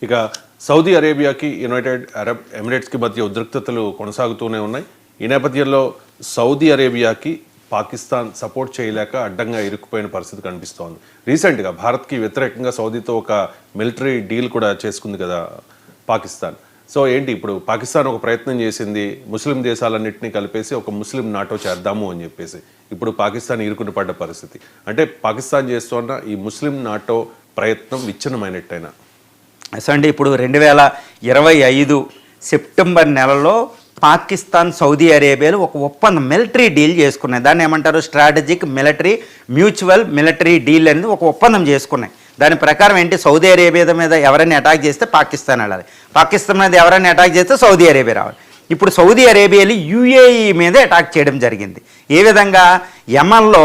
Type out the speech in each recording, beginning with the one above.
ఇక Saudi అరేబియాకి United Arab ఎమిరేట్స్కి మధ్య ఉద్రిక్తతలు కొనసాగుతూనే ఉన్నాయి. ఈ నేపథ్యంలో సౌదీ అరేబియాకి పాకిస్తాన్ సపోర్ట్ చేయలేక అడ్డంగా ఇరుక్కుపోయిన పరిస్థితి కనిపిస్తోంది. రీసెంట్గా భారత్కి వ్యతిరేకంగా సౌదీతో ఒక మిలిటరీ డీల్ కూడా చేసుకుంది కదా పాకిస్తాన్. సో ఏంటి ఇప్పుడు పాకిస్తాన్ ఒక ప్రయత్నం చేసింది, ముస్లిం దేశాలన్నింటినీ కలిపేసి ఒక ముస్లిం నాటో చేద్దాము అని చెప్పేసి. ఇప్పుడు పాకిస్తాన్ ఇరుకుని పడ్డ పరిస్థితి. అంటే పాకిస్తాన్ చేస్తున్న ఈ ముస్లిం నాటో ప్రయత్నం విచ్ఛిన్నమైనట్టయినా అంటే ఇప్పుడు 2025 సెప్టెంబర్ నెలలో పాకిస్తాన్ సౌదీ అరేబియాలో ఒక ఒప్పందం మిలిటరీ డీల్ చేసుకున్నాయి. దాన్ని ఏమంటారు, strategic military mutual military deal అనేది ఒక ఒప్పందం చేసుకున్నాయి. దాని ప్రకారం ఏంటి, సౌదీ అరేబియా మీద ఎవరైనా అటాక్ చేస్తే పాకిస్తాన్ వెళ్ళాలి, పాకిస్తాన్ మీద ఎవరైనా అటాక్ చేస్తే సౌదీ అరేబియా రావాలి. ఇప్పుడు సౌదీ అరేబియాలో యుఏఈ మీద అటాక్ చేయడం జరిగింది. ఏ విధంగా, యమన్లో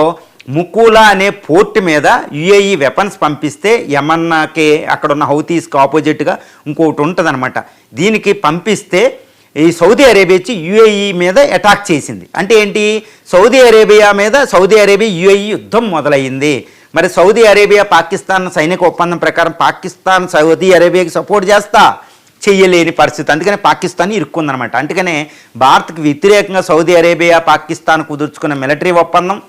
ముకూలా అనే పోర్ట్ మీద యుఏఈ వెపన్స్ పంపిస్తే యమన్కి అక్కడ ఉన్న హౌతీస్కి ఆపోజిట్గా ఇంకొకటి ఉంటుంది అనమాట. దీనికి పంపిస్తే ఈ సౌదీ అరేబియా వచ్చి యుఏఈ మీద అటాక్ చేసింది. అంటే ఏంటి, సౌదీ అరేబియా మీద సౌదీ అరేబియా యుఏఈ యుద్ధం మొదలైంది. మరి సౌదీ అరేబియా పాకిస్తాన్ సైనిక ఒప్పందం ప్రకారం పాకిస్తాన్ సౌదీ అరేబియాకి సపోర్ట్ చేస్తా చెయ్యలేని పరిస్థితి. అందుకనే పాకిస్తాన్ ఇరుక్కుందనమాట. అందుకనే భారత్కి వ్యతిరేకంగా సౌదీ అరేబియా పాకిస్తాన్ కుదుర్చుకున్న మిలిటరీ ఒప్పందం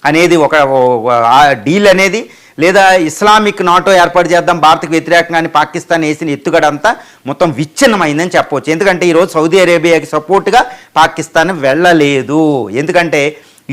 అనేది ఒక డీల్ అనేది, లేదా ఇస్లామిక్ నాటో ఏర్పాటు చేద్దాం భారత్కి వ్యతిరేకంగా అని పాకిస్తాన్ వేసిన ఎత్తుగడంతా మొత్తం విచ్ఛిన్నమైందని చెప్పవచ్చు. ఎందుకంటే ఈరోజు సౌదీ అరేబియాకి సపోర్ట్గా పాకిస్తాన్ వెళ్ళలేదు. ఎందుకంటే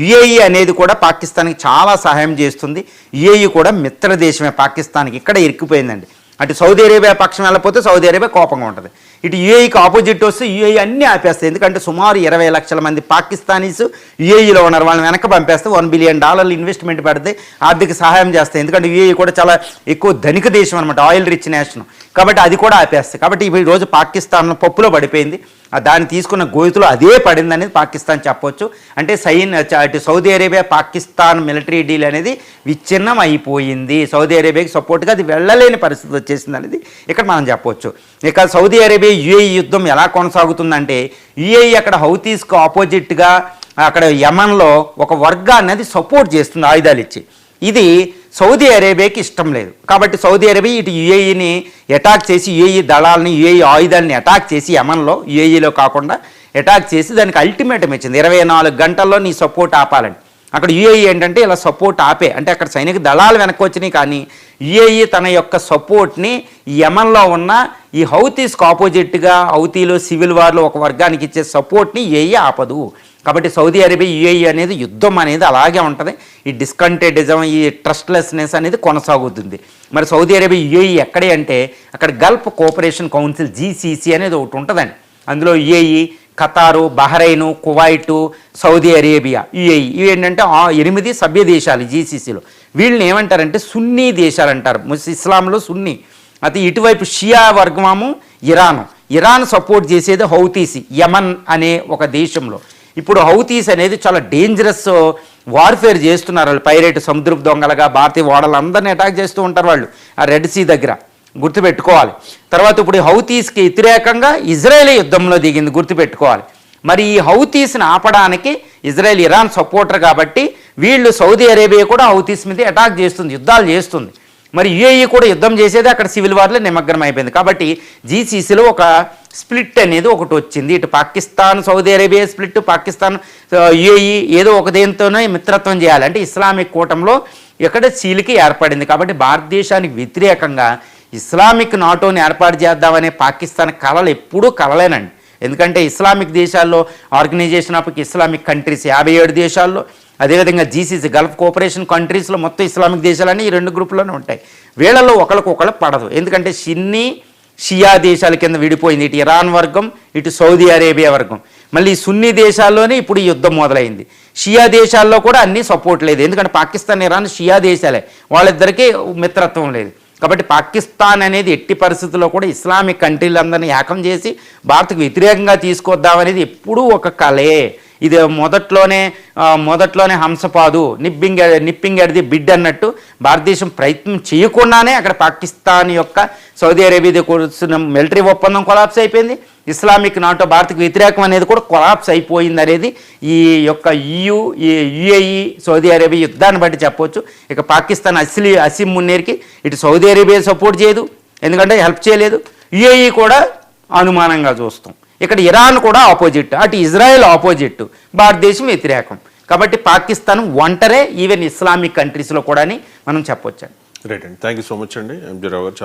యుఏఈ అనేది కూడా పాకిస్తాన్కి చాలా సహాయం చేస్తుంది. యుఏఈ కూడా మిత్ర దేశమే పాకిస్తాన్కి. ఇక్కడ ఇరుక్కుపోయిందండి. అటు సౌదీ అరేబియా పక్షం వెళ్ళకపోతే సౌదీ అరేబియా కోపంగా ఉంటుంది, ఇటు యుఏఈకి ఆపోజిట్ వస్తే యుఏఈ అన్నీ ఆపేస్తాయి. ఎందుకంటే సుమారు 20 లక్షల మంది పాకిస్తానీస్ యుఏఈలో ఉన్నారు. వాళ్ళని వెనక పంపేస్తే $1 బిలియన్ ఇన్వెస్ట్మెంట్ పెడితే ఆర్థిక సహాయం చేస్తాయి. ఎందుకంటే యుఏఈ కూడా చాలా ఎక్కువ ధనిక దేశం అనమాట, ఆయిల్ రిచ్ నేషన్. కాబట్టి అది కూడా ఆపేస్తాయి. కాబట్టి ఈ రోజు పాకిస్తాన్లో పప్పులో పడిపోయింది. దాన్ని తీసుకున్న గోతులో అదే పడింది అనేది పాకిస్తాన్ చెప్పవచ్చు. అంటే అటు Saudi Arabia Pakistan military deal అనేది విచ్ఛిన్నం అయిపోయింది. సౌదీ అరేబియాకి సపోర్ట్గా అది వెళ్ళలేని పరిస్థితి వచ్చేసింది అనేది ఇక్కడ మనం చెప్పవచ్చు. ఇక సౌదీ అరేబియా యుఏఈ యుద్ధం ఎలా కొనసాగుతుందంటే, యుఏఈ అక్కడ హౌతీస్కు ఆపోజిట్గా అక్కడ యమన్లో ఒక వర్గాన్ని అది సపోర్ట్ చేస్తుంది ఆయుధాలు ఇచ్చి. ఇది సౌదీ అరేబియాకి ఇష్టం లేదు. కాబట్టి సౌదీ అరేబియా ఇటు యుఏఈని అటాక్ చేసి, యుఏఈ దళాలని యుఏఈ ఆయుధాలని అటాక్ చేసి యమన్లో యుఏఈలో కాకుండా అటాక్ చేసి దానికి అల్టిమేటం ఇచ్చింది, 24 గంటల్లో నీ సపోర్ట్ ఆపాలని. అక్కడ యుఏఈ ఏంటంటే ఇలా సపోర్ట్ ఆపే అంటే అక్కడ సైనిక దళాలు వెనక్కి వచ్చినాయి, కానీ యుఏఈ తన యొక్క సపోర్ట్ని యమన్లో ఉన్న ఈ హౌతీస్కి ఆపోజిట్గా హౌతీలో సివిల్ వార్లో ఒక వర్గానికి ఇచ్చే సపోర్ట్ని యుఏఈ ఆపదు. కాబట్టి సౌదీ అరేబియా యుఏఈ అనేది యుద్ధం అనేది అలాగే ఉంటుంది. ఈ డిస్కంటెంటిజం, ఈ ట్రస్ట్లెస్నెస్ అనేది కొనసాగుతుంది. మరి సౌదీ అరేబియా యుఏఈ ఎక్కడే అంటే అక్కడ గల్ఫ్ కోఆపరేషన్ కౌన్సిల్ GCC అనేది ఒకటి ఉంటుందండి. అందులో UAE, ఖతారు, Bahrain, Kuwait, Saudi Arabia, UAE ఇవి ఏంటంటే 8 సభ్య దేశాలు GCCలో. వీళ్ళని ఏమంటారంటే సున్నీ దేశాలు అంటారు. ఇస్లాంలో సున్నీ. అది ఇటువైపు షియా వర్గము ఇరాన్ సపోర్ట్ చేసేది హౌతీస్ యమన్ అనే ఒక దేశంలో. ఇప్పుడు హౌతీస్ అనేది చాలా డేంజరస్ వార్ఫేర్ చేస్తున్నారు. వాళ్ళు పైరేట్ సముద్రపు దొంగలుగా భారతీయ ఓడలు అందరినీ అటాక్ చేస్తూ ఉంటారు వాళ్ళు ఆ రెడ్ సీ దగ్గర, గుర్తుపెట్టుకోవాలి. తర్వాత ఇప్పుడు హౌతీస్కి వ్యతిరేకంగా ఇజ్రాయెల్ యుద్ధంలో దిగింది, గుర్తుపెట్టుకోవాలి. మరి ఈ హౌతీస్ని ఆపడానికి ఇజ్రాయెల్ ఇరాన్ సపోర్టర్ కాబట్టి వీళ్ళు సౌదీ అరేబియా కూడా హౌతీస్ మీద అటాక్ చేస్తుంది, యుద్ధాలు చేస్తుంది. మరి యుఏఈ కూడా యుద్ధం చేసేది అక్కడ సివిల్ వార్లో నిమగ్నం అయిపోయింది. కాబట్టి GCCలో ఒక స్ప్లిట్ అనేది ఒకటి వచ్చింది. ఇటు Pakistan Saudi Arabia split, Pakistan UAE ఏదో ఒక దేనితోనే మిత్రత్వం చేయాలి అంటే ఇస్లామిక్ కూటంలో ఇక్కడ చీలికి ఏర్పడింది. కాబట్టి భారతదేశానికి వ్యతిరేకంగా ఇస్లామిక్ నాటోని ఏర్పాటు చేద్దామనే పాకిస్తాన్ కలలు ఎప్పుడూ కలలేనండి. ఎందుకంటే ఇస్లామిక్ దేశాల్లో ఆర్గనైజేషన్ ఆఫ్ ఇస్లామిక్ కంట్రీస్ 57 దేశాల్లో, అదేవిధంగా GCC గల్ఫ్ కోఆపరేషన్ కంట్రీస్లో మొత్తం ఇస్లామిక్ దేశాలన్నీ ఈ 2 గ్రూపుల్లోనే ఉంటాయి. వీళ్ళలో ఒకరికొకరు పడదు. ఎందుకంటే సున్నీ షియా దేశాల కింద విడిపోయింది, ఇటు ఇరాన్ వర్గం, ఇటు సౌదీ అరేబియా వర్గం. మళ్ళీ సున్నీ దేశాల్లోనే ఇప్పుడు ఈ యుద్ధం మొదలైంది. షియా దేశాల్లో కూడా అన్నీ సపోర్ట్ లేదు. ఎందుకంటే పాకిస్తాన్, ఇరాన్ షియా దేశాలే, వాళ్ళిద్దరికీ మిత్రత్వం లేదు. కాబట్టి పాకిస్తాన్ అనేది ఎట్టి పరిస్థితుల్లో కూడా ఇస్లామిక్ కంట్రీలందరినీ ఏకం చేసి భారత్కు వ్యతిరేకంగా తీసుకొద్దామనేది ఎప్పుడూ ఒక కలే. ఇది మొదట్లోనే హంసపాదు నిప్పింగ్ ఎట్ ది బిడ్ అన్నట్టు భారతదేశం ప్రయత్నం చేయకుండానే అక్కడ పాకిస్తాన్ యొక్క సౌదీ అరేబియా కూర్చున్న మిలిటరీ ఒప్పందం కొలాప్స్ అయిపోయింది. ఇస్లామిక్ నాటో భారత్కు వ్యతిరేకం అనేది కూడా కొలాప్స్ అయిపోయింది అనేది ఈ యొక్క యుఏఈ సౌదీ అరేబియా యుద్ధాన్ని బట్టి చెప్పవచ్చు. ఇక పాకిస్తాన్ అసీం మున్నేరికి ఇటు సౌదీ అరేబియా సపోర్ట్ చేయదు, ఎందుకంటే హెల్ప్ చేయలేదు. యుఏఈ కూడా అనుమానంగా చూస్తాం. ఇక్కడ ఇరాన్ కూడా ఆపోజిట్, అటు ఇజ్రాయెల్ ఆపోజిట్, భారతదేశం వ్యతిరేకం. కాబట్టి పాకిస్తాన్ ఒంటరే ఈవెన్ ఇస్లామిక్ కంట్రీస్లో కూడా అని మనం చెప్పొచ్చండి. రైట్ అండి, థ్యాంక్ యూ సో మచ్ అండి ఎంజీ రావు గారు. చాలా